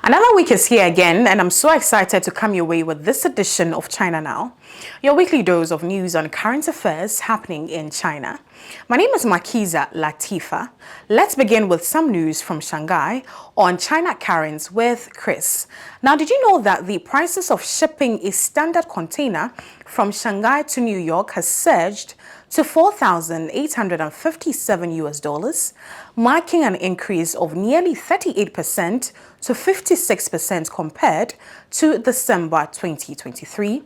Another week is here again, and I'm so excited to come your way with this edition of China Now, your weekly dose of news on current affairs happening in China. My name is Makiza Latifa. Let's begin with some news from Shanghai on China currents with Kris. Now, did you know that the prices of shipping a standard container from Shanghai to New York has surged to $4,857, marking an increase of nearly 38% to 56% compared to December 2023.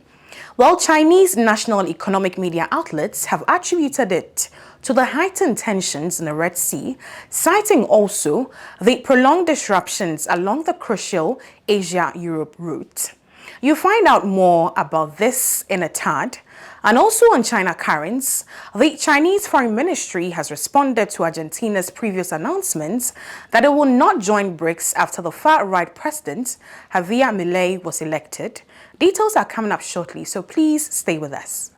While Chinese national economic media outlets have attributed it to the heightened tensions in the Red Sea, citing also the prolonged disruptions along the crucial Asia-Europe route. You'll find out more about this in a tad. And also on China currents, the Chinese Foreign Ministry has responded to Argentina's previous announcements that it will not join BRICS after the far-right President Javier Milei was elected. Details are coming up shortly, so please stay with us.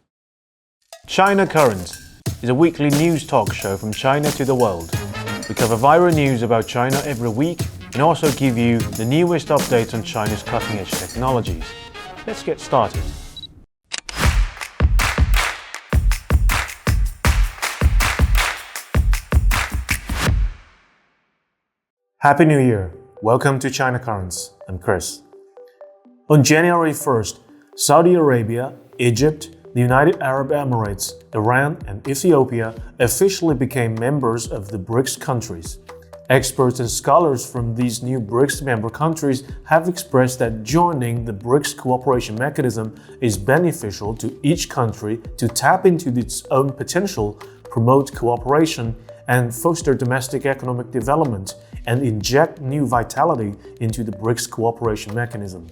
China Currents is a weekly news talk show from China to the world. We cover viral news about China every week and also give you the newest updates on China's cutting-edge technologies. Let's get started. Happy New Year! Welcome to China Currents. I'm Kris. On January 1st, Saudi Arabia, Egypt, the United Arab Emirates, Iran, and Ethiopia officially became members of the BRICS countries. Experts and scholars from these new BRICS member countries have expressed that joining the BRICS cooperation mechanism is beneficial to each country to tap into its own potential, promote cooperation, and foster domestic economic development, and inject new vitality into the BRICS cooperation mechanism.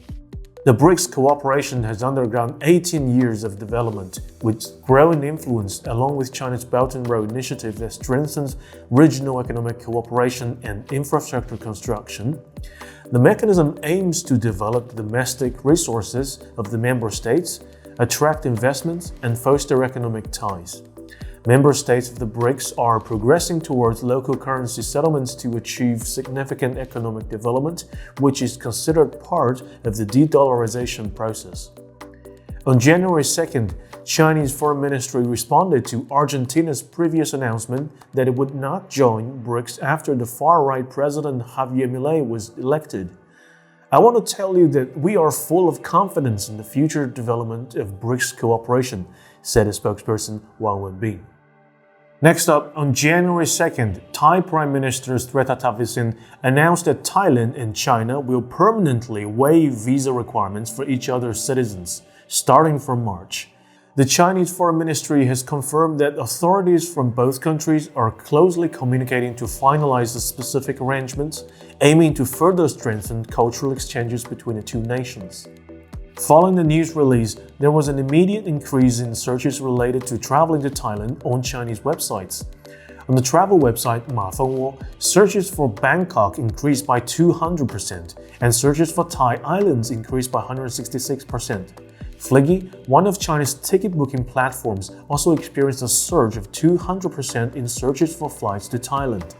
The BRICS cooperation has undergone 18 years of development, with growing influence along with China's Belt and Road Initiative that strengthens regional economic cooperation and infrastructure construction. The mechanism aims to develop the domestic resources of the member states, attract investments, and foster economic ties. Member states of the BRICS are progressing towards local currency settlements to achieve significant economic development, which is considered part of the de-dollarization process. On January 2nd, Chinese Foreign Ministry responded to Argentina's previous announcement that it would not join BRICS after the far-right President Javier Milei was elected. I want to tell you that we are full of confidence in the future development of BRICS cooperation, said a spokesperson Wang Wenbin. Next up, on January 2nd, Thai Prime Minister Srettha Thavisin announced that Thailand and China will permanently waive visa requirements for each other's citizens, starting from March. The Chinese Foreign Ministry has confirmed that authorities from both countries are closely communicating to finalize the specific arrangements, aiming to further strengthen cultural exchanges between the two nations. Following the news release, there was an immediate increase in searches related to traveling to Thailand on Chinese websites. On the travel website Mafengwo, searches for Bangkok increased by 200%, and searches for Thai islands increased by 166%. Fliggy, one of China's ticket booking platforms, also experienced a surge of 200% in searches for flights to Thailand.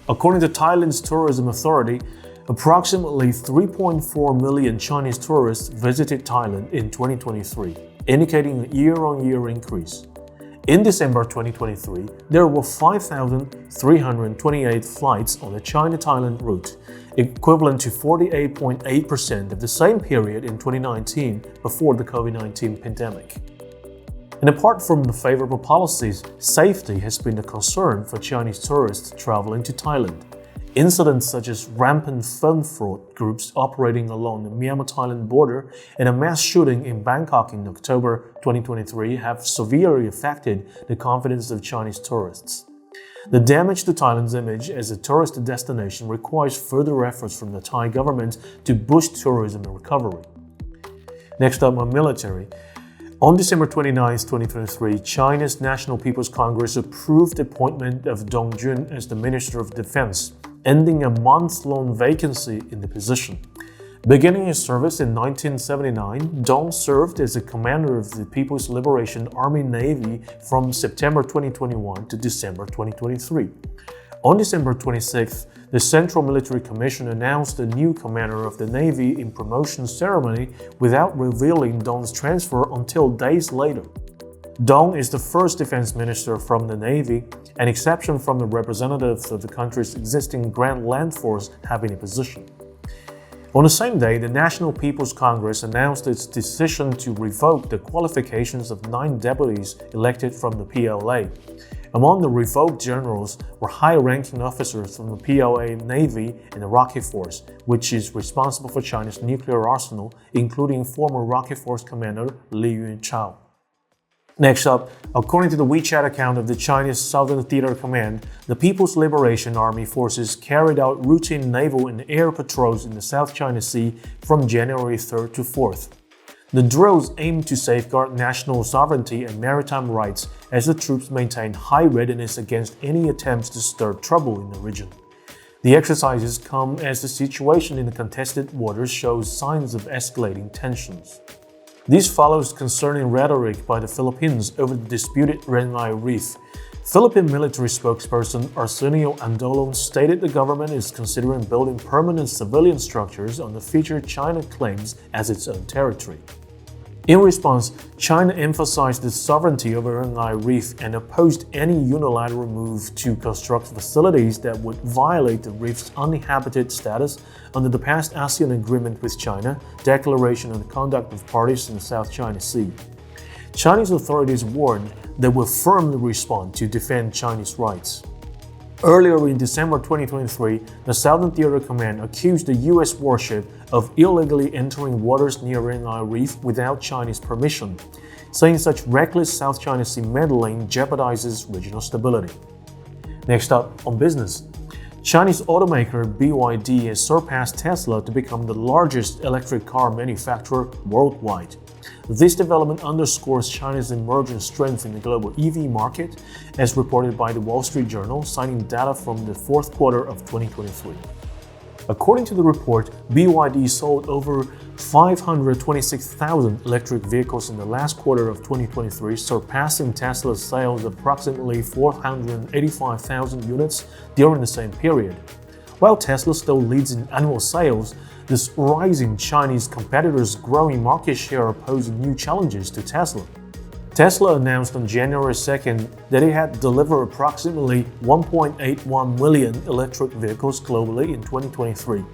According to Thailand's tourism authority, approximately 3.4 million Chinese tourists visited Thailand in 2023, indicating a year-on-year increase. In December 2023, there were 5,328 flights on the China-Thailand route, equivalent to 48.8% of the same period in 2019 before the COVID-19 pandemic. And apart from the favorable policies, safety has been a concern for Chinese tourists traveling to Thailand. Incidents such as rampant phone fraud groups operating along the Myanmar-Thailand border and a mass shooting in Bangkok in October 2023 have severely affected the confidence of Chinese tourists. The damage to Thailand's image as a tourist destination requires further efforts from the Thai government to boost tourism and recovery. Next up, on military. On December 29, 2023, China's National People's Congress approved the appointment of Dong Jun as the Minister of Defense, ending a month-long vacancy in the position. Beginning his service in 1979, Dong served as a commander of the People's Liberation Army Navy from September 2021 to December 2023. On December 26th, the Central Military Commission announced the new commander of the Navy in promotion ceremony without revealing Dong's transfer until days later. Dong is the first defense minister from the Navy, an exception from the representatives of the country's existing Grand Land Force having a position. On the same day, the National People's Congress announced its decision to revoke the qualifications of 9 deputies elected from the PLA. Among the revoked generals were high-ranking officers from the PLA Navy and the Rocket Force, which is responsible for China's nuclear arsenal, including former Rocket Force commander Li Yunchao. Next up, according to the WeChat account of the Chinese Southern Theater Command, the People's Liberation Army forces carried out routine naval and air patrols in the South China Sea from January 3rd to 4th. The drills aim to safeguard national sovereignty and maritime rights as the troops maintain high readiness against any attempts to stir trouble in the region. The exercises come as the situation in the contested waters shows signs of escalating tensions. This follows concerning rhetoric by the Philippines over the disputed Renai Reef. Philippine military spokesperson Arsenio Andolon stated the government is considering building permanent civilian structures on the feature China claims as its own territory. In response, China emphasized its sovereignty over Renai Reef and opposed any unilateral move to construct facilities that would violate the reef's uninhabited status under the past ASEAN agreement with China, Declaration on the Conduct of Parties in the South China Sea. Chinese authorities warned they will firmly respond to defend Chinese rights. Earlier in December 2023, the Southern Theater Command accused the U.S. warship of illegally entering waters near Renai Reef without Chinese permission, saying such reckless South China Sea meddling jeopardizes regional stability. Next up, on business. Chinese automaker BYD has surpassed Tesla to become the largest electric car manufacturer worldwide. This development underscores China's emerging strength in the global EV market, as reported by the Wall Street Journal, citing data from the fourth quarter of 2023. According to the report, BYD sold over 526,000 electric vehicles in the last quarter of 2023, surpassing Tesla's sales of approximately 485,000 units during the same period. While Tesla still leads in annual sales, this rising Chinese competitors' growing market share pose new challenges to Tesla. Tesla announced on January 2nd that it had delivered approximately 1.81 million electric vehicles globally in 2023,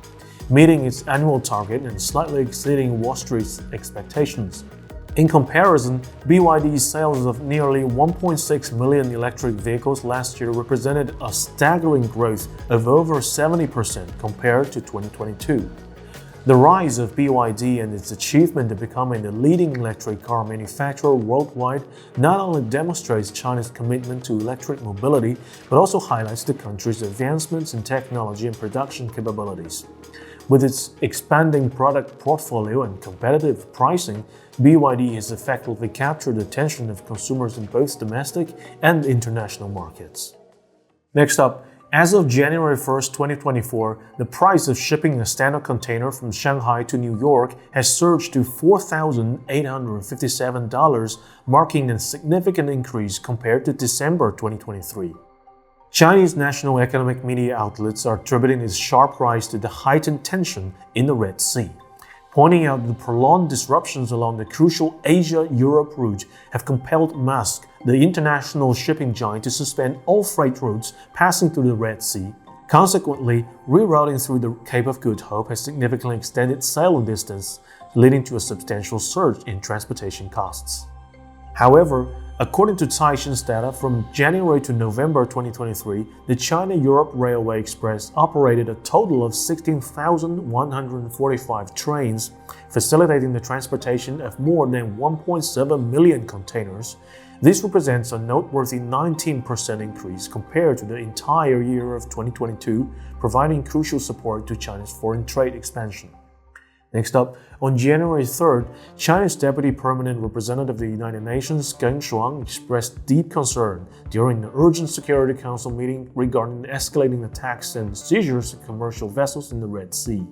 meeting its annual target and slightly exceeding Wall Street's expectations. In comparison, BYD's sales of nearly 1.6 million electric vehicles last year represented a staggering growth of over 70% compared to 2022. The rise of BYD and its achievement of becoming the leading electric car manufacturer worldwide not only demonstrates China's commitment to electric mobility, but also highlights the country's advancements in technology and production capabilities. With its expanding product portfolio and competitive pricing, BYD has effectively captured the attention of consumers in both domestic and international markets. Next up, as of January 1, 2024, the price of shipping a standard container from Shanghai to New York has surged to $4,857, marking a significant increase compared to December 2023. Chinese national economic media outlets are attributing this sharp rise to the heightened tension in the Red Sea, pointing out the prolonged disruptions along the crucial Asia-Europe route have compelled Maersk, the international shipping giant, to suspend all freight routes passing through the Red Sea. Consequently, rerouting through the Cape of Good Hope has significantly extended sailing distance, leading to a substantial surge in transportation costs. However, according to Caixin's data, from January to November 2023, the China-Europe Railway Express operated a total of 16,145 trains, facilitating the transportation of more than 1.7 million containers. This represents a noteworthy 19% increase compared to the entire year of 2022, providing crucial support to China's foreign trade expansion. Next up, on January 3rd, China's Deputy Permanent Representative of the United Nations, Geng Shuang, expressed deep concern during the Urgent Security Council meeting regarding escalating attacks and seizures of commercial vessels in the Red Sea.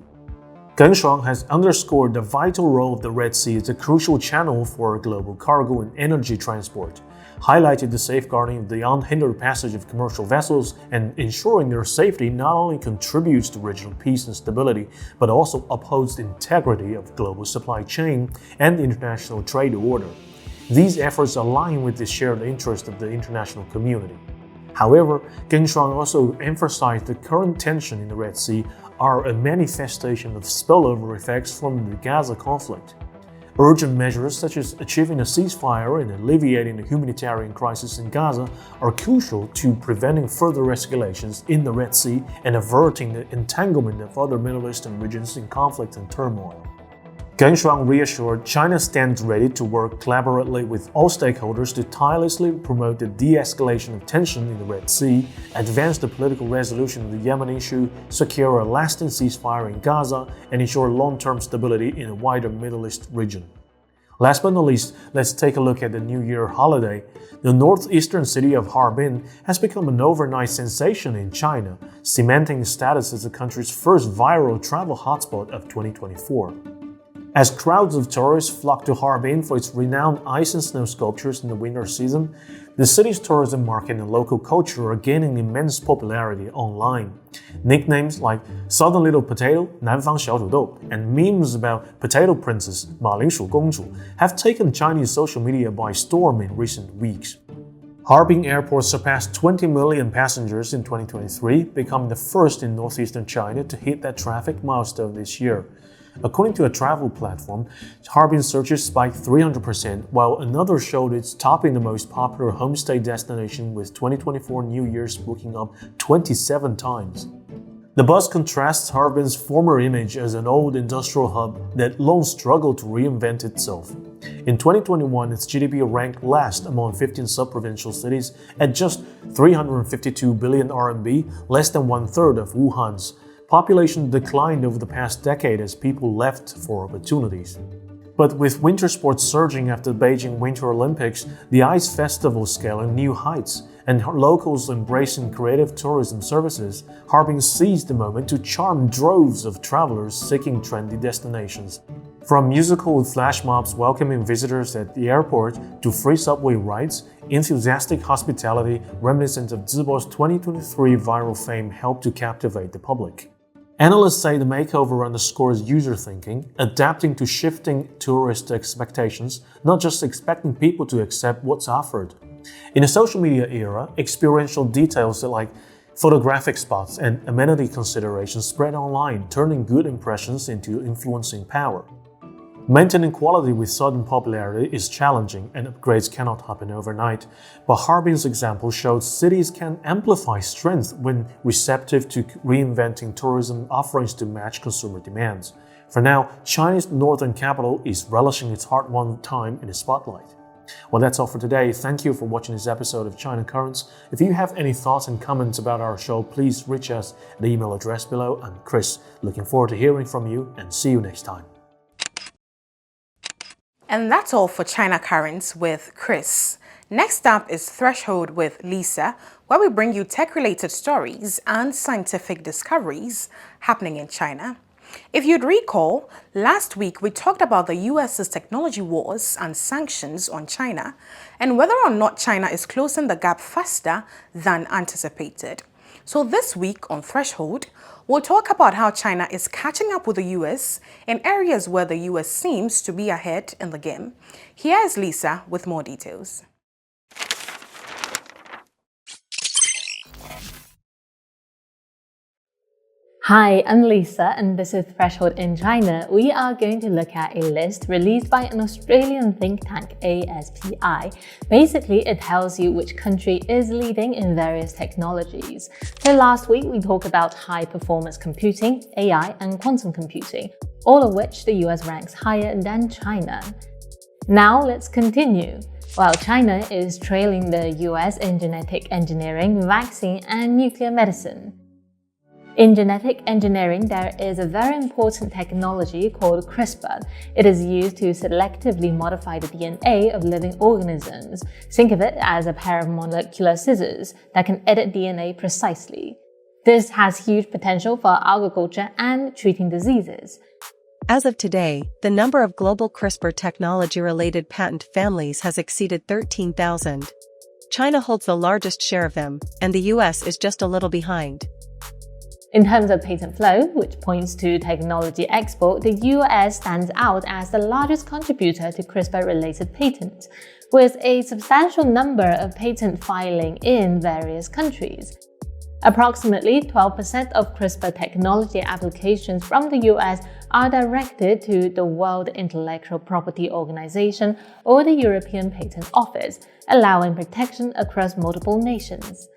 Geng Shuang has underscored the vital role of the Red Sea as a crucial channel for global cargo and energy transport, highlighted the safeguarding of the unhindered passage of commercial vessels and ensuring their safety not only contributes to regional peace and stability, but also upholds the integrity of the global supply chain and the international trade order. These efforts align with the shared interest of the international community. However, Geng Shuang also emphasized the current tension in the Red Sea are a manifestation of spillover effects from the Gaza conflict. Urgent measures such as achieving a ceasefire and alleviating the humanitarian crisis in Gaza are crucial to preventing further escalations in the Red Sea and averting the entanglement of other Middle Eastern regions in conflict and turmoil. Geng Shuang reassured China stands ready to work collaboratively with all stakeholders to tirelessly promote the de-escalation of tension in the Red Sea, advance the political resolution of the Yemen issue, secure a lasting ceasefire in Gaza, and ensure long-term stability in the wider Middle East region. Last but not least, let's take a look at the New Year holiday. The northeastern city of Harbin has become an overnight sensation in China, cementing its status as the country's first viral travel hotspot of 2024. As crowds of tourists flock to Harbin for its renowned ice and snow sculptures in the winter season, the city's tourism market and local culture are gaining immense popularity online. Nicknames like Southern Little Potato, 南方小土豆, and memes about Potato Princess, 马铃薯公主, have taken Chinese social media by storm in recent weeks. Harbin Airport surpassed 20 million passengers in 2023, becoming the first in northeastern China to hit that traffic milestone this year. According to a travel platform, Harbin searches spiked 300%, while another showed it's topping the most popular homestay destination with 2024 New Year's booking up 27 times. The buzz contrasts Harbin's former image as an old industrial hub that long struggled to reinvent itself. In 2021, its GDP ranked last among 15 sub-provincial cities at just 352 billion RMB, less than one-third of Wuhan's. Population declined over the past decade as people left for opportunities. But with winter sports surging after the Beijing Winter Olympics, the ice festival scaling new heights, and locals embracing creative tourism services, Harbin seized the moment to charm droves of travelers seeking trendy destinations. From musical flash mobs welcoming visitors at the airport to free subway rides, enthusiastic hospitality reminiscent of Zibo's 2023 viral fame helped to captivate the public. Analysts say the makeover underscores user thinking, adapting to shifting tourist expectations, not just expecting people to accept what's offered. In the social media era, experiential details like photographic spots and amenity considerations spread online, turning good impressions into influencing power. Maintaining quality with sudden popularity is challenging and upgrades cannot happen overnight, but Harbin's example showed cities can amplify strength when receptive to reinventing tourism offerings to match consumer demands. For now, China's northern capital is relishing its hard-won time in the spotlight. Well, that's all for today. Thank you for watching this episode of China Currents. If you have any thoughts and comments about our show, please reach us at the email address below. I'm Kris. Looking forward to hearing from you and see you next time. And that's all for China Currents with Kris. Next up is Threshold with Lisa, where we bring you tech-related stories and scientific discoveries happening in China. If you'd recall, last week we talked about the US's technology wars and sanctions on China, and whether or not China is closing the gap faster than anticipated. So this week on Threshold, we'll talk about how China is catching up with the US in areas where the US seems to be ahead in the game. Here is Lisa with more details. Hi, I'm Lisa and this is Threshold in China. We are going to look at a list released by an Australian think tank, ASPI. Basically, it tells you which country is leading in various technologies. So last week, we talked about high-performance computing, AI, and quantum computing, all of which the US ranks higher than China. Now let's continue. While China is trailing the US in genetic engineering, vaccine, and nuclear medicine. In genetic engineering, there is a very important technology called CRISPR. It is used to selectively modify the DNA of living organisms. Think of it as a pair of molecular scissors that can edit DNA precisely. This has huge potential for agriculture and treating diseases. As of today, the number of global CRISPR technology-related patent families has exceeded 13,000. China holds the largest share of them, and the US is just a little behind. In terms of patent flow, which points to technology export, the US stands out as the largest contributor to CRISPR-related patents, with a substantial number of patent filing in various countries. Approximately 12% of CRISPR technology applications from the US are directed to the World Intellectual Property Organization or the European Patent Office, allowing protection across multiple nations.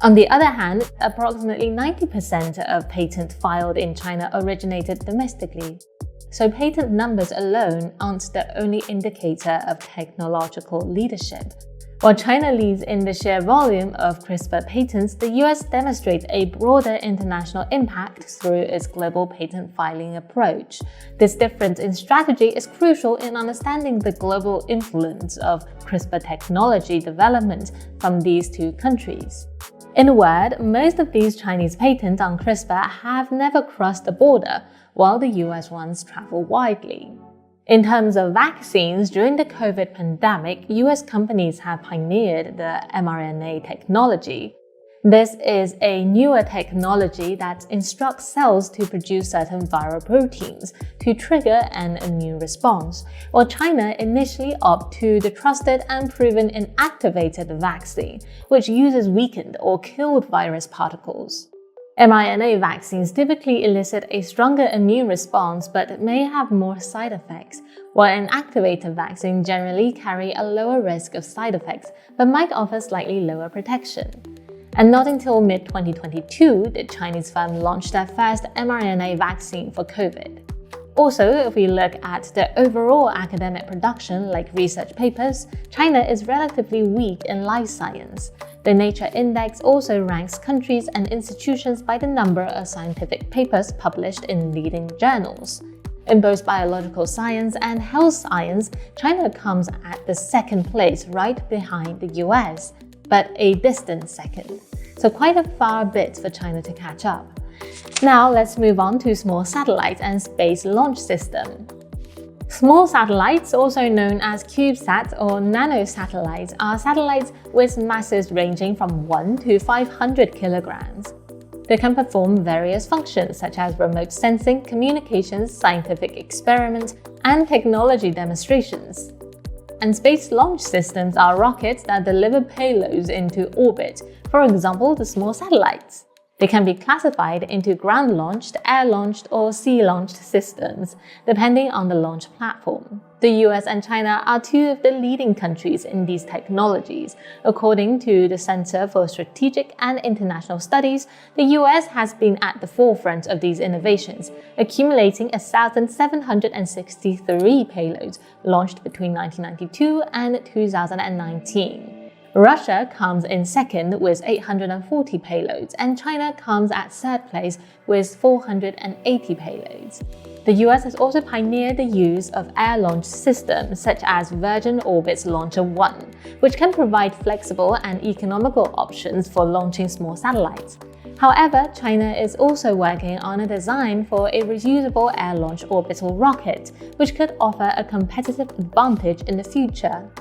On the other hand, approximately 90% of patents filed in China originated domestically. So patent numbers alone aren't the only indicator of technological leadership. While China leads in the sheer volume of CRISPR patents, the US demonstrates a broader international impact through its global patent filing approach. This difference in strategy is crucial in understanding the global influence of CRISPR technology development from these two countries. In a word, most of these Chinese patents on CRISPR have never crossed the border, while the US ones travel widely. In terms of vaccines, during the COVID pandemic, US companies have pioneered the mRNA technology. This is a newer technology that instructs cells to produce certain viral proteins to trigger an immune response, while China initially opted to the trusted and proven inactivated vaccine, which uses weakened or killed virus particles. mRNA vaccines typically elicit a stronger immune response but may have more side effects, while inactivated vaccines generally carry a lower risk of side effects but might offer slightly lower protection. And not until mid-2022 did Chinese firms launch their first mRNA vaccine for COVID. Also, if we look at the overall academic production like research papers, China is relatively weak in life science. The Nature Index also ranks countries and institutions by the number of scientific papers published in leading journals. In both biological science and health science, China comes at the second place right behind the US, but a distant second. So quite a far bit for China to catch up. Now let's move on to small satellites and space launch system. Small satellites, also known as CubeSats or nanosatellites, are satellites with masses ranging from 1 to 500 kilograms. They can perform various functions such as remote sensing, communications, scientific experiments, and technology demonstrations. And space launch systems are rockets that deliver payloads into orbit, for example, the small satellites. They can be classified into ground-launched, air-launched, or sea-launched systems, depending on the launch platform. The US and China are two of the leading countries in these technologies. According to the Center for Strategic and International Studies, the US has been at the forefront of these innovations, accumulating 1,763 payloads launched between 1992 and 2019. Russia comes in second with 840 payloads, and China comes at third place with 480 payloads. The US has also pioneered the use of air-launched systems such as Virgin Orbit's Launcher 1, which can provide flexible and economical options for launching small satellites. However, China is also working on a design for a reusable air-launched orbital rocket, which could offer a competitive advantage in the future.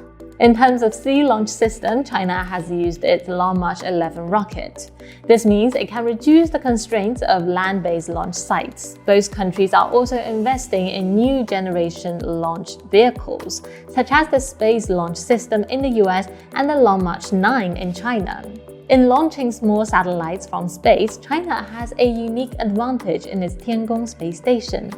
In terms of sea-launch system, China has used its Long March 11 rocket. This means it can reduce the constraints of land-based launch sites. Both countries are also investing in new generation launch vehicles, such as the Space Launch System in the US and the Long March 9 in China. In launching small satellites from space, China has a unique advantage in its Tiangong space station.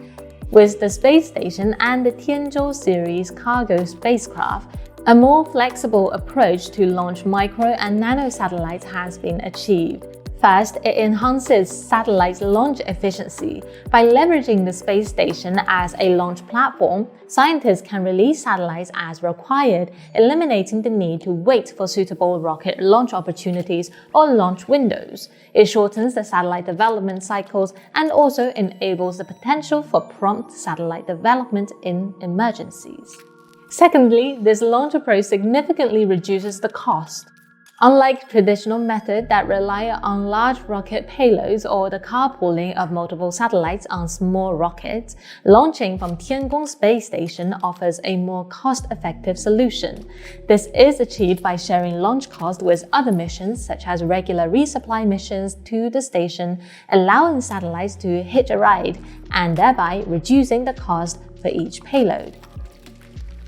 With the space station and the Tianzhou series cargo spacecraft, a more flexible approach to launch micro and nano satellites has been achieved. First, it enhances satellite launch efficiency. By leveraging the space station as a launch platform, scientists can release satellites as required, eliminating the need to wait for suitable rocket launch opportunities or launch windows. It shortens the satellite development cycles and also enables the potential for prompt satellite development in emergencies. Secondly, this launch approach significantly reduces the cost. Unlike traditional methods that rely on large rocket payloads or the carpooling of multiple satellites on small rockets, launching from Tiangong space station offers a more cost-effective solution. This is achieved by sharing launch costs with other missions, such as regular resupply missions to the station, allowing satellites to hitch a ride, and thereby reducing the cost for each payload.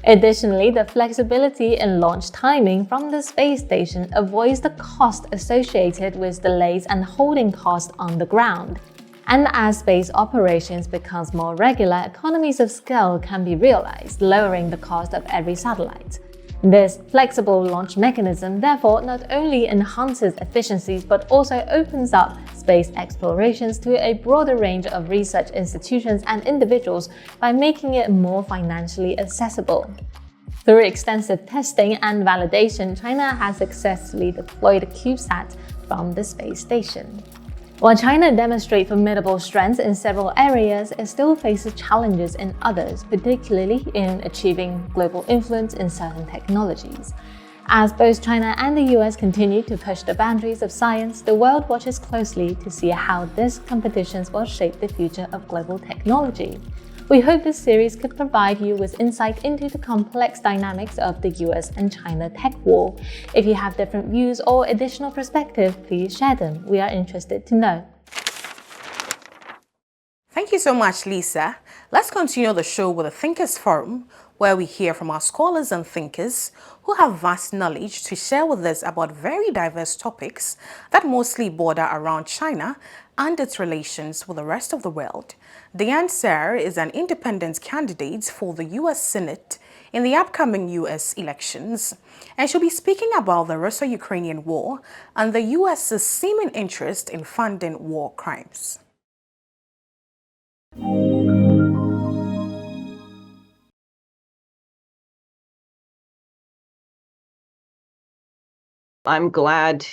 Additionally, the flexibility in launch timing from the space station avoids the cost associated with delays and holding costs on the ground. And as space operations becomes more regular, economies of scale can be realized, lowering the cost of every satellite. This flexible launch mechanism therefore not only enhances efficiencies but also opens up space explorations to a broader range of research institutions and individuals by making it more financially accessible. Through extensive testing and validation, China has successfully deployed a CubeSat from the space station. While China demonstrates formidable strengths in several areas, it still faces challenges in others, particularly in achieving global influence in certain technologies. As both China and the US continue to push the boundaries of science, the world watches closely to see how these competitions will shape the future of global technology. We hope this series could provide you with insight into the complex dynamics of the US and China tech war. If you have different views or additional perspectives, please share them. We are interested to know. Thank you so much, Lisa. Let's continue the show with the Thinkers Forum, where we hear from our scholars and thinkers who have vast knowledge to share with us about very diverse topics that mostly border around China and its relations with the rest of the world. Diane Sare is an independent candidate for the U.S. Senate in the upcoming U.S. elections, and she'll be speaking about the Russo-Ukrainian war and the U.S.'s seeming interest in funding war crimes. I'm glad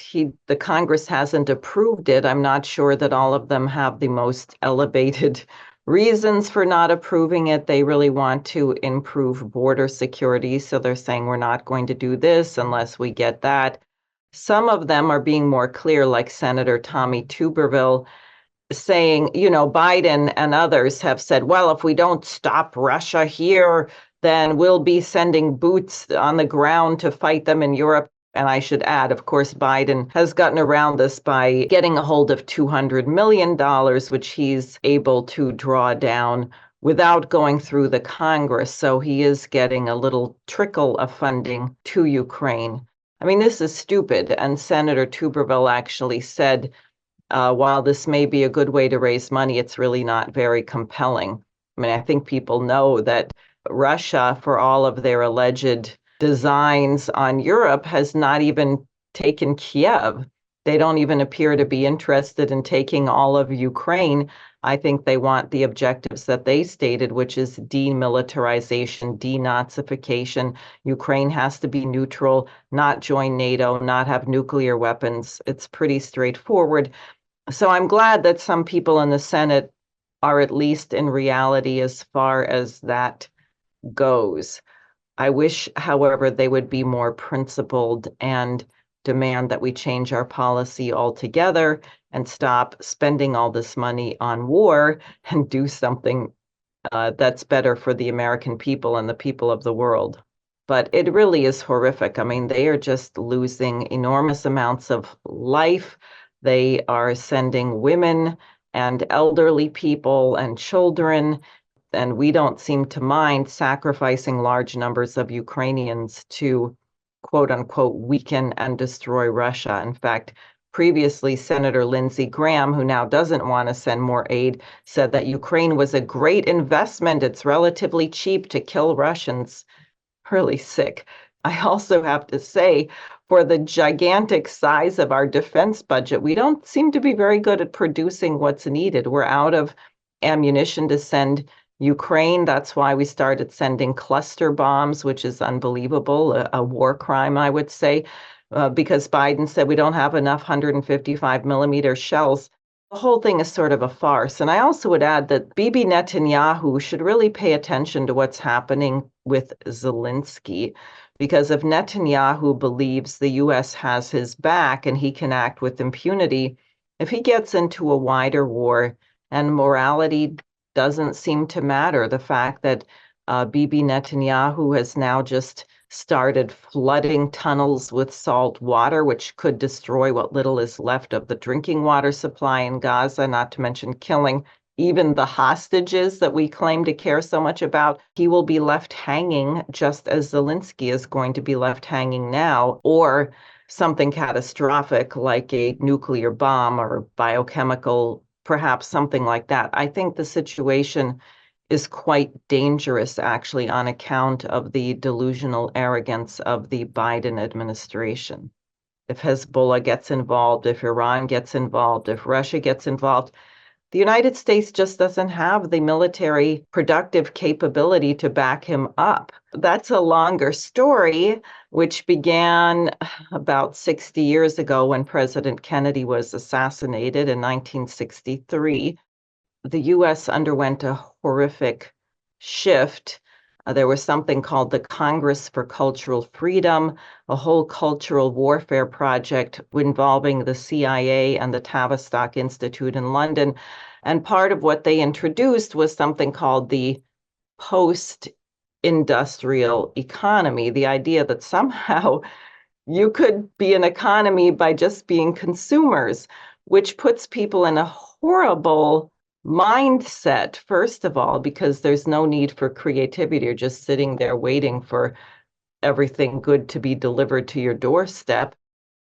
the Congress hasn't approved it. I'm not sure that all of them have the most elevated reasons for not approving it. They really want to improve border security, so they're saying we're not going to do this unless we get that. Some of them are being more clear, like Senator Tommy Tuberville, saying, Biden and others have said, well, if we don't stop Russia here, then we'll be sending boots on the ground to fight them in Europe. And I should add, of course, Biden has gotten around this by getting a hold of $200 million, which he's able to draw down without going through the Congress. So he is getting a little trickle of funding to Ukraine. I mean, this is stupid. And Senator Tuberville actually said, while this may be a good way to raise money, it's really not very compelling. I mean, I think people know that Russia, for all of their alleged designs on Europe, has not even taken Kiev. They don't even appear to be interested in taking all of Ukraine. I think they want the objectives that they stated, which is demilitarization, denazification. Ukraine has to be neutral, not join NATO, not have nuclear weapons. It's pretty straightforward. So I'm glad that some people in the Senate are at least in reality as far as that goes. I wish, however, they would be more principled and demand that we change our policy altogether and stop spending all this money on war and do something that's better for the American people and the people of the world. But it really is horrific. I mean, they are just losing enormous amounts of life. They are sending women and elderly people and children, and we don't seem to mind sacrificing large numbers of Ukrainians to, quote unquote, weaken and destroy Russia. In fact, previously, Senator Lindsey Graham, who now doesn't want to send more aid, said that Ukraine was a great investment. It's relatively cheap to kill Russians. Really sick. I also have to say, for the gigantic size of our defense budget, we don't seem to be very good at producing what's needed. We're out of ammunition to send Ukraine. That's why we started sending cluster bombs, which is unbelievable, a war crime, I would say, because Biden said we don't have enough 155 millimeter shells. The whole thing is sort of a farce. And I also would add that Bibi Netanyahu should really pay attention to what's happening with Zelensky. Because if Netanyahu believes the U.S. has his back and he can act with impunity, if he gets into a wider war and morality doesn't seem to matter, the fact that Bibi Netanyahu has now just started flooding tunnels with salt water, which could destroy what little is left of the drinking water supply in Gaza, not to mention killing even the hostages that we claim to care so much about. He will be left hanging just as Zelensky is going to be left hanging now, or something catastrophic like a nuclear bomb or biochemical, perhaps something like that. I think the situation is quite dangerous, actually, on account of the delusional arrogance of the Biden administration. If Hezbollah gets involved, if Iran gets involved, if Russia gets involved, the United States just doesn't have the military productive capability to back him up. That's a longer story, which began about 60 years ago when President Kennedy was assassinated in 1963. The U.S. underwent a horrific shift. There was something called the Congress for Cultural Freedom, a whole cultural warfare project involving the CIA and the Tavistock Institute in London. And part of what they introduced was something called the post-industrial economy, the idea that somehow you could be an economy by just being consumers, which puts people in a horrible mindset, first of all, because there's no need for creativity. You're just sitting there waiting for everything good to be delivered to your doorstep.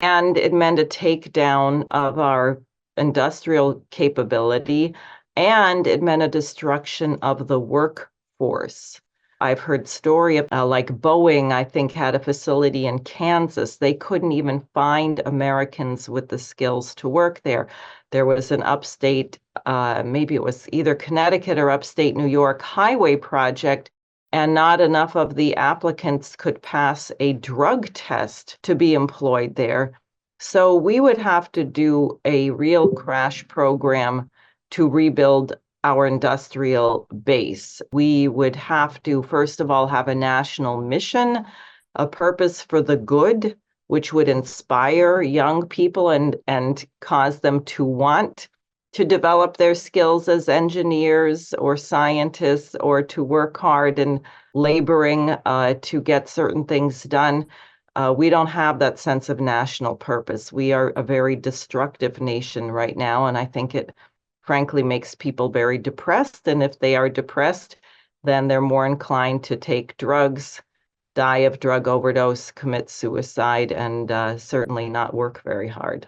And it meant a takedown of our industrial capability, and it meant a destruction of the workforce. I've heard story like Boeing, I think, had a facility in Kansas. They couldn't even find Americans with the skills to work there. There was an upstate, maybe it was either Connecticut or upstate New York highway project, and not enough of the applicants could pass a drug test to be employed there. So we would have to do a real crash program to rebuild our industrial base. We would have to, first of all, have a national mission, a purpose for the good, which would inspire young people and cause them to want to develop their skills as engineers or scientists, or to work hard and laboring to get certain things done. We don't have that sense of national purpose. We are a very destructive nation right now, and I think it frankly makes people very depressed. And if they are depressed, then they're more inclined to take drugs, die of drug overdose, commit suicide, and certainly not work very hard.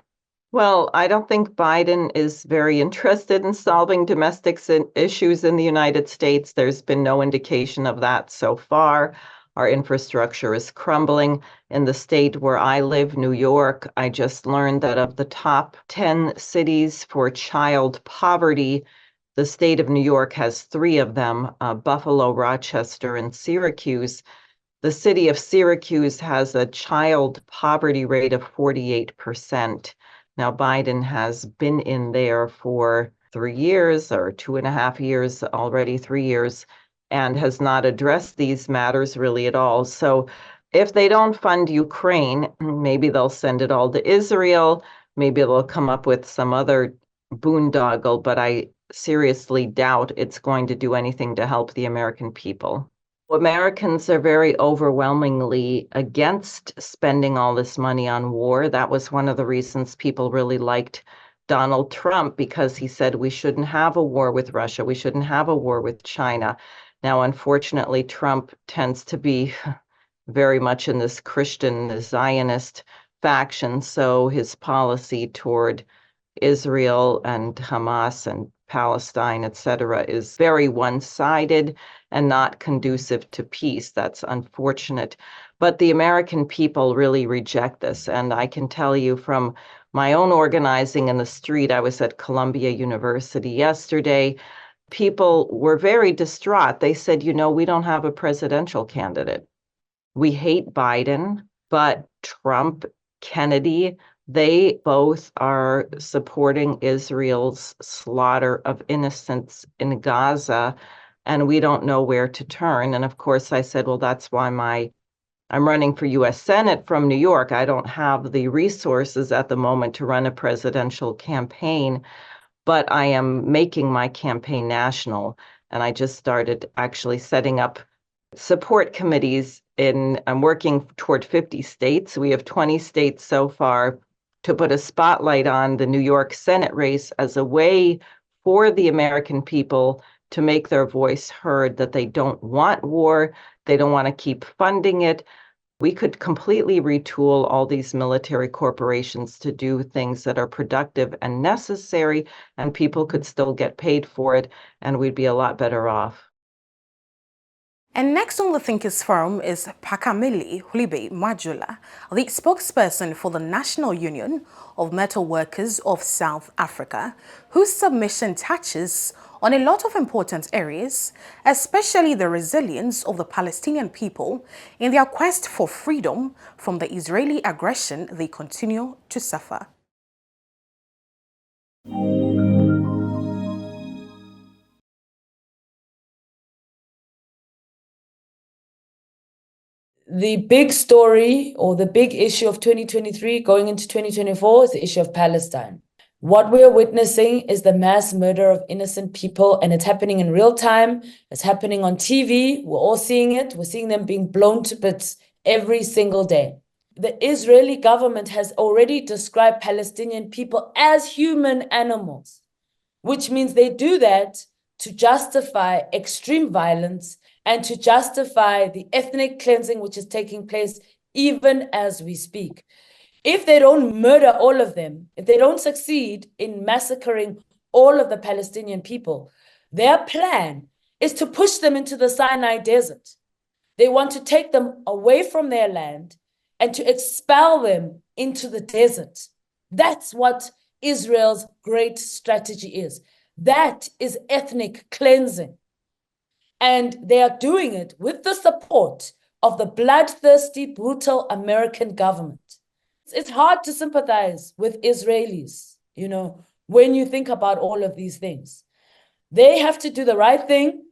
Well, I don't think Biden is very interested in solving domestic issues in the United States. There's been no indication of that so far. Our infrastructure is crumbling. In the state where I live, New York, I just learned that of the top 10 cities for child poverty, the state of New York has 3 of them, Buffalo, Rochester, and Syracuse. The city of Syracuse has a child poverty rate of 48%. Now, Biden has been in there for 3 years or 2.5 years, already 3 years, and has not addressed these matters really at all. So if they don't fund Ukraine, maybe they'll send it all to Israel. Maybe they'll come up with some other boondoggle, but I seriously doubt it's going to do anything to help the American people. Americans are very overwhelmingly against spending all this money on war. That was one of the reasons people really liked Donald Trump, because he said we shouldn't have a war with Russia. We shouldn't have a war with China. Now, unfortunately, Trump tends to be very much in this Christian Zionist faction. So his policy toward Israel and Hamas and Palestine, etc., is very one-sided and not conducive to peace. That's unfortunate. But the American people really reject this. And I can tell you from my own organizing in the street, I was at Columbia University yesterday. People were very distraught. They said, we don't have a presidential candidate. We hate Biden, but Trump, Kennedy, they both are supporting Israel's slaughter of innocents in Gaza, and we don't know where to turn. And of course, I said, well, that's why my I'm running for U.S. Senate from New York. I don't have the resources at the moment to run a presidential campaign, but I am making my campaign national. And I just started actually setting up support committees I'm working toward 50 states. We have 20 states so far, to put a spotlight on the New York Senate race as a way for the American people to make their voice heard, that they don't want war, they don't want to keep funding it. We could completely retool all these military corporations to do things that are productive and necessary, and people could still get paid for it, and we'd be a lot better off. And next on the Thinkers Forum is Phakamile Hlubi Majola, the spokesperson for the National Union of Metal Workers of South Africa, whose submission touches on a lot of important areas, especially the resilience of the Palestinian people in their quest for freedom from the Israeli aggression they continue to suffer. The big story or the big issue of 2023 going into 2024 is the issue of Palestine. What we are witnessing is the mass murder of innocent people, and it's happening in real time. It's happening on TV. We're all seeing it. We're seeing them being blown to bits every single day. The Israeli government has already described Palestinian people as human animals, which means they do that to justify extreme violence and to justify the ethnic cleansing which is taking place even as we speak. If they don't murder all of them, if they don't succeed in massacring all of the Palestinian people, their plan is to push them into the Sinai Desert. They want to take them away from their land and to expel them into the desert. That's what Israel's great strategy is. That is ethnic cleansing. And they are doing it with the support of the bloodthirsty, brutal American government. It's hard to sympathize with Israelis, when you think about all of these things. They have to do the right thing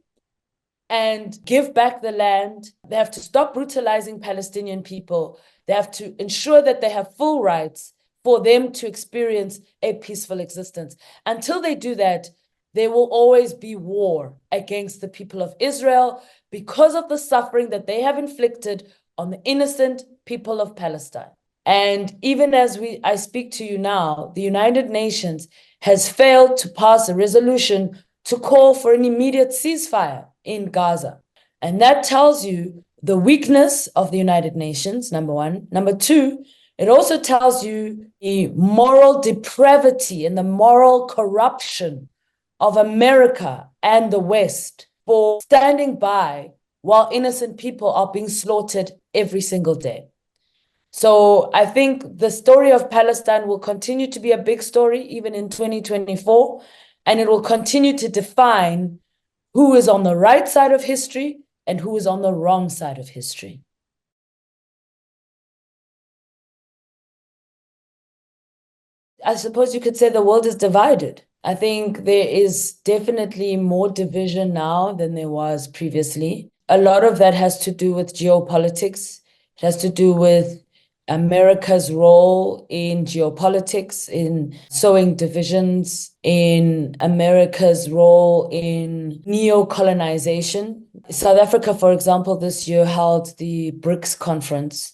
and give back the land. They have to stop brutalizing Palestinian people. They have to ensure that they have full rights for them to experience a peaceful existence. Until they do that, there will always be war against the people of Israel because of the suffering that they have inflicted on the innocent people of Palestine. And even as I speak to you now, the United Nations has failed to pass a resolution to call for an immediate ceasefire in Gaza. And that tells you the weakness of the United Nations, number one. Number two, it also tells you the moral depravity and the moral corruption of America and the West for standing by while innocent people are being slaughtered every single day. So I think the story of Palestine will continue to be a big story even in 2024, and it will continue to define who is on the right side of history and who is on the wrong side of history. I suppose you could say the world is divided. I think there is definitely more division now than there was previously. A lot of that has to do with geopolitics. It has to do with America's role in geopolitics, in sowing divisions, in America's role in neo-colonization. South Africa, for example, this year held the BRICS conference,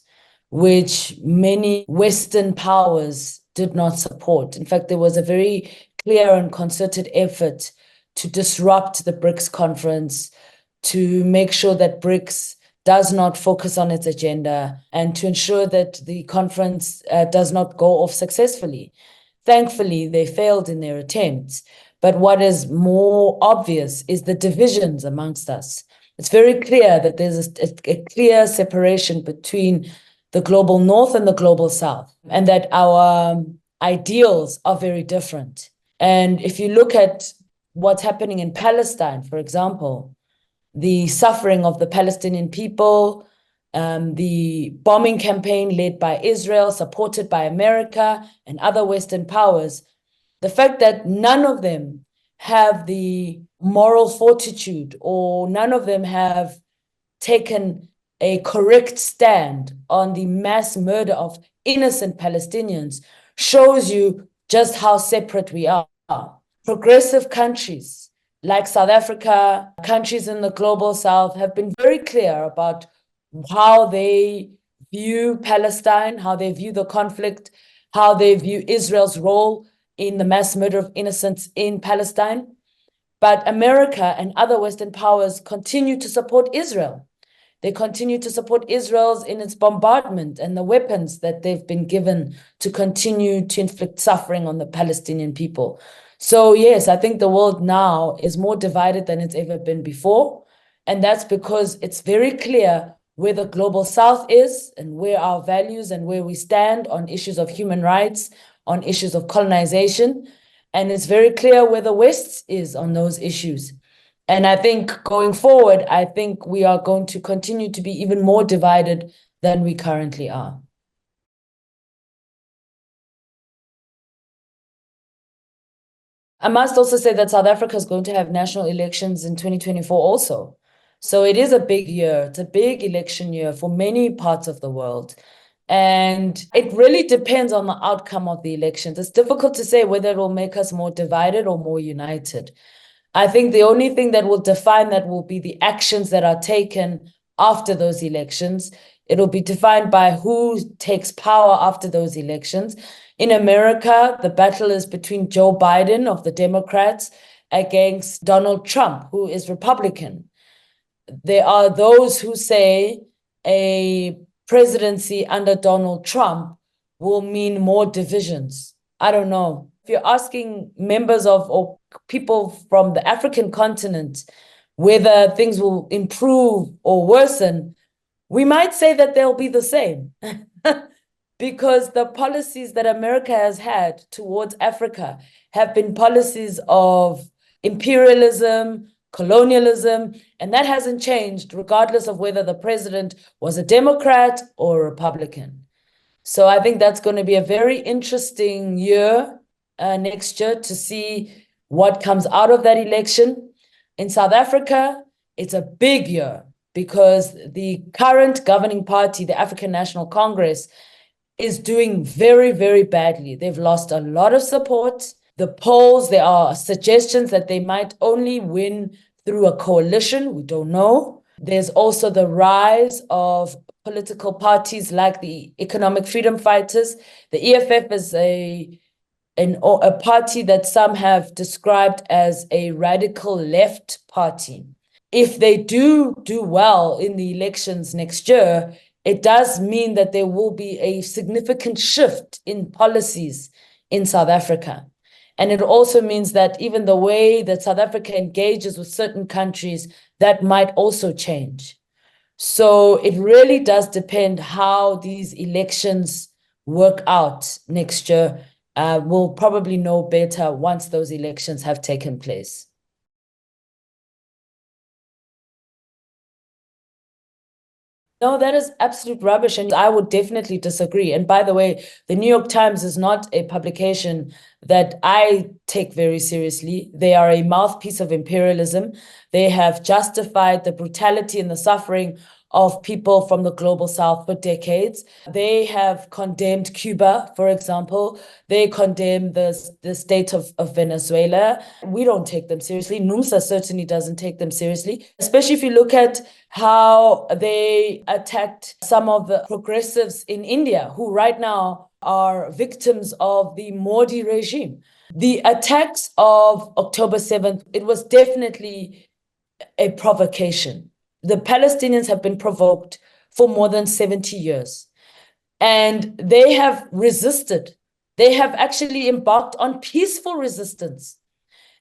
which many Western powers did not support. In fact, there was a very clear and concerted effort to disrupt the BRICS conference, to make sure that BRICS does not focus on its agenda, and to ensure that the conference does not go off successfully. Thankfully, they failed in their attempts. But what is more obvious is the divisions amongst us. It's very clear that there's a clear separation between the global north and the global south, and that our ideals are very different. And if you look at what's happening in Palestine, for example, the suffering of the Palestinian people, the bombing campaign led by Israel, supported by America and other Western powers, the fact that none of them have the moral fortitude, or none of them have taken a correct stand on the mass murder of innocent Palestinians shows you just how separate we are. Progressive countries like South Africa, countries in the global south have been very clear about how they view Palestine, how they view the conflict, how they view Israel's role in the mass murder of innocents in Palestine. But America and other Western powers continue to support Israel. They continue to support Israel in its bombardment and the weapons that they've been given to continue to inflict suffering on the Palestinian people. So yes, I think the world now is more divided than it's ever been before. And that's because it's very clear where the global south is and where our values and where we stand on issues of human rights, on issues of colonization. And it's very clear where the West is on those issues. And I think going forward, I think we are going to continue to be even more divided than we currently are. I must also say that South Africa is going to have national elections in 2024 also. So it is a big year. It's a big election year for many parts of the world. And it really depends on the outcome of the elections. It's difficult to say whether it will make us more divided or more united. I think the only thing that will define that will be the actions that are taken after those elections. It'll be defined by who takes power after those elections. In America, the battle is between Joe Biden of the Democrats against Donald Trump, who is Republican. There are those who say a presidency under Donald Trump will mean more divisions. I don't know. If you're asking members of or people from the African continent whether things will improve or worsen, we might say that they'll be the same because the policies that America has had towards Africa have been policies of imperialism, colonialism, and that hasn't changed regardless of whether the president was a Democrat or a Republican. So I think that's going to be a very interesting year next year to see what comes out of that election. In South Africa, it's a big year because the current governing party, the African National Congress, is doing very, very badly. They've lost a lot of support. The polls, there are suggestions that they might only win through a coalition. We don't know. There's also the rise of political parties like the Economic Freedom Fighters. The EFF is a party that some have described as a radical left party. If they do well in the elections next year, it does mean that there will be a significant shift in policies in South Africa. And it also means that even the way that South Africa engages with certain countries, that might also change. So it really does depend how these elections work out next year. We'll probably know better once those elections have taken place. No, that is absolute rubbish, and I would definitely disagree. And by the way, the New York Times is not a publication that I take very seriously. They are a mouthpiece of imperialism. They have justified the brutality and the suffering of people from the global south for decades. They have condemned Cuba, for example. They condemn the state of Venezuela. We don't take them seriously. NUMSA certainly doesn't take them seriously, especially if you look at how they attacked some of the progressives in India, who right now are victims of the Modi regime. The attacks of October 7th, it was definitely a provocation. The Palestinians have been provoked for more than 70 years. And they have resisted. They have actually embarked on peaceful resistance.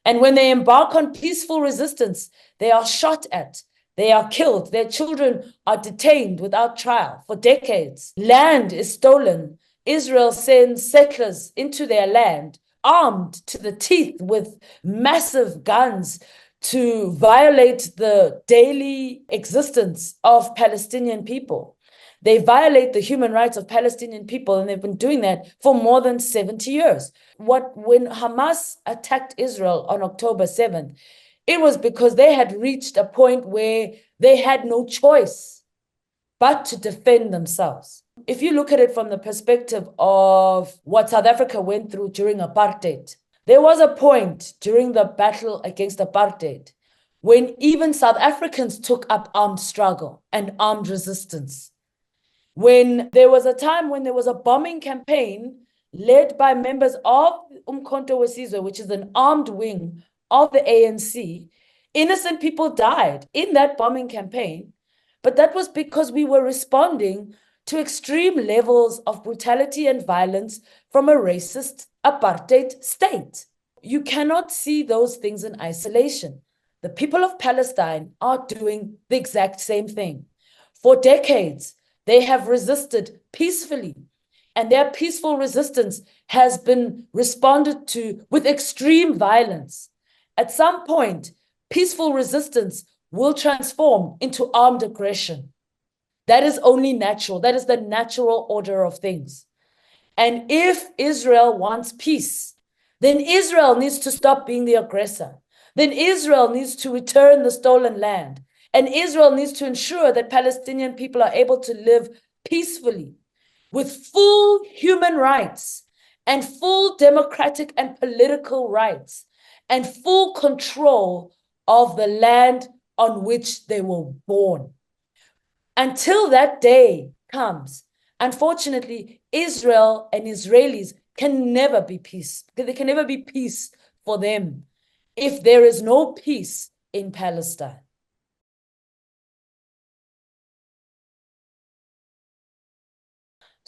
And when they embark on peaceful resistance, they are shot at. They are killed. Their children are detained without trial for decades. Land is stolen. Israel sends settlers into their land, armed to the teeth with massive guns, to violate the daily existence of Palestinian people. They violate the human rights of Palestinian people, and they've been doing that for more than 70 years. When Hamas attacked Israel on October 7th, it was because they had reached a point where they had no choice. but to defend themselves. If you look at it from the perspective of what South Africa went through during apartheid, there was a point during the battle against apartheid when even South Africans took up armed struggle and armed resistance. When there was a time when there was a bombing campaign led by members of Umkhonto weSizwe, which is an armed wing of the ANC, innocent people died in that bombing campaign. But that was because we were responding to extreme levels of brutality and violence from a racist apartheid state. You cannot see those things in isolation. The people of Palestine are doing the exact same thing. For decades, they have resisted peacefully, and their peaceful resistance has been responded to with extreme violence. At some point, peaceful resistance will transform into armed aggression. That is only natural. That is the natural order of things. And if Israel wants peace, then Israel needs to stop being the aggressor. Then Israel needs to return the stolen land. And Israel needs to ensure that Palestinian people are able to live peacefully with full human rights and full democratic and political rights and full control of the land on which they were born. Until that day comes, unfortunately, Israel and Israelis can never be peace. There can never be peace for them if there is no peace in Palestine.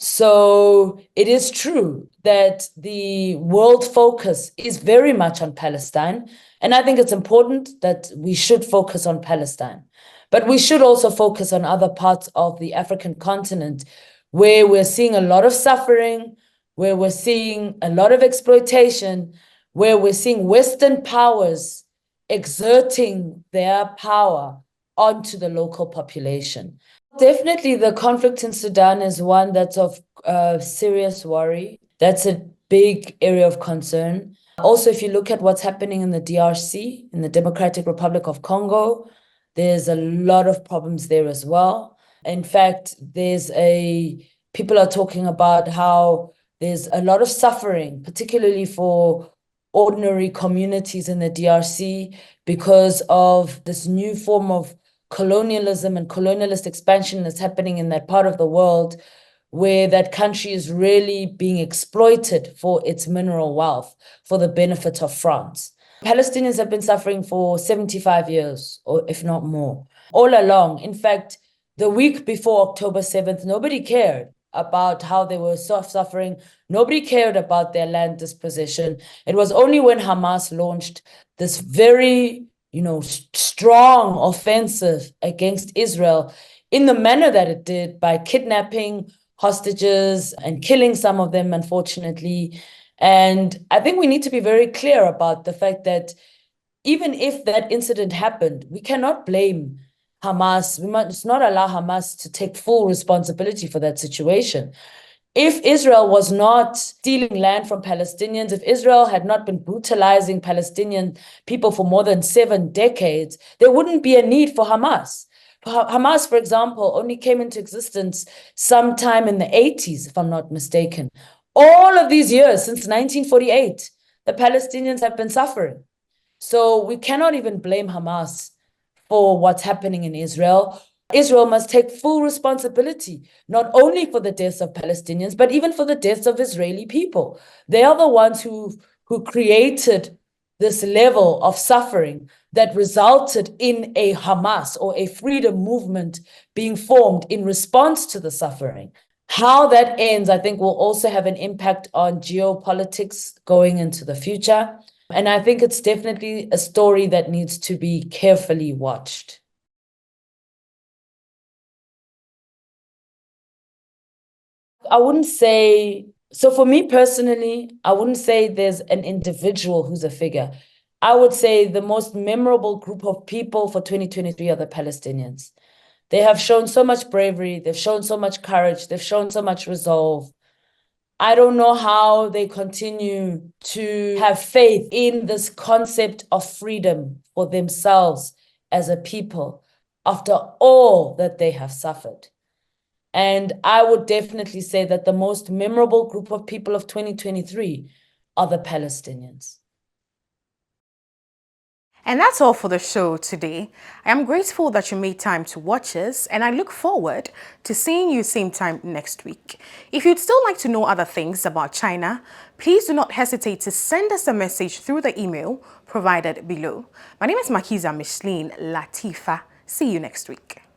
So it is true that the world focus is very much on Palestine. And I think it's important that we should focus on Palestine. But we should also focus on other parts of the African continent where we're seeing a lot of suffering, where we're seeing a lot of exploitation, where we're seeing Western powers exerting their power onto the local population. Definitely, the conflict in Sudan is one that's of serious worry. That's a big area of concern. Also, if you look at what's happening in the DRC, in the Democratic Republic of Congo, there's a lot of problems there as well. In fact, people are talking about how there's a lot of suffering, particularly for ordinary communities in the DRC because of this new form of colonialism and colonialist expansion that's happening in that part of the world, where that country is really being exploited for its mineral wealth for the benefit of France. Palestinians have been suffering for 75 years, or if not more, all along. In fact, the week before October 7th, nobody cared about how they were suffering. Nobody cared about their land dispossession. It was only when Hamas launched this very, strong offensive against Israel in the manner that it did, by kidnapping hostages and killing some of them, unfortunately. And I think we need to be very clear about the fact that even if that incident happened, we cannot blame Hamas. We must not allow Hamas to take full responsibility for that situation. If Israel was not stealing land from Palestinians, if Israel had not been brutalizing Palestinian people for more than 7 decades, there wouldn't be a need for Hamas. Hamas, for example, only came into existence sometime in the 80s, if I'm not mistaken. All of these years, since 1948, the Palestinians have been suffering. So we cannot even blame Hamas for what's happening in Israel. Israel must take full responsibility, not only for the deaths of Palestinians, but even for the deaths of Israeli people. They are the ones who created this level of suffering that resulted in a Hamas or a freedom movement being formed in response to the suffering. How that ends, I think, will also have an impact on geopolitics going into the future. And I think it's definitely a story that needs to be carefully watched. I wouldn't say, so for me personally, I wouldn't say there's an individual who's a figure. I would say the most memorable group of people for 2023 are the Palestinians. They have shown so much bravery, they've shown so much courage, they've shown so much resolve. I don't know how they continue to have faith in this concept of freedom for themselves as a people after all that they have suffered. And I would definitely say that the most memorable group of people of 2023 are the Palestinians. And that's all for the show today. I am grateful that you made time to watch us, and I look forward to seeing you same time next week. If you'd still like to know other things about China, please do not hesitate to send us a message through the email provided below. My name is Makiza Micheline Latifa. See you next week.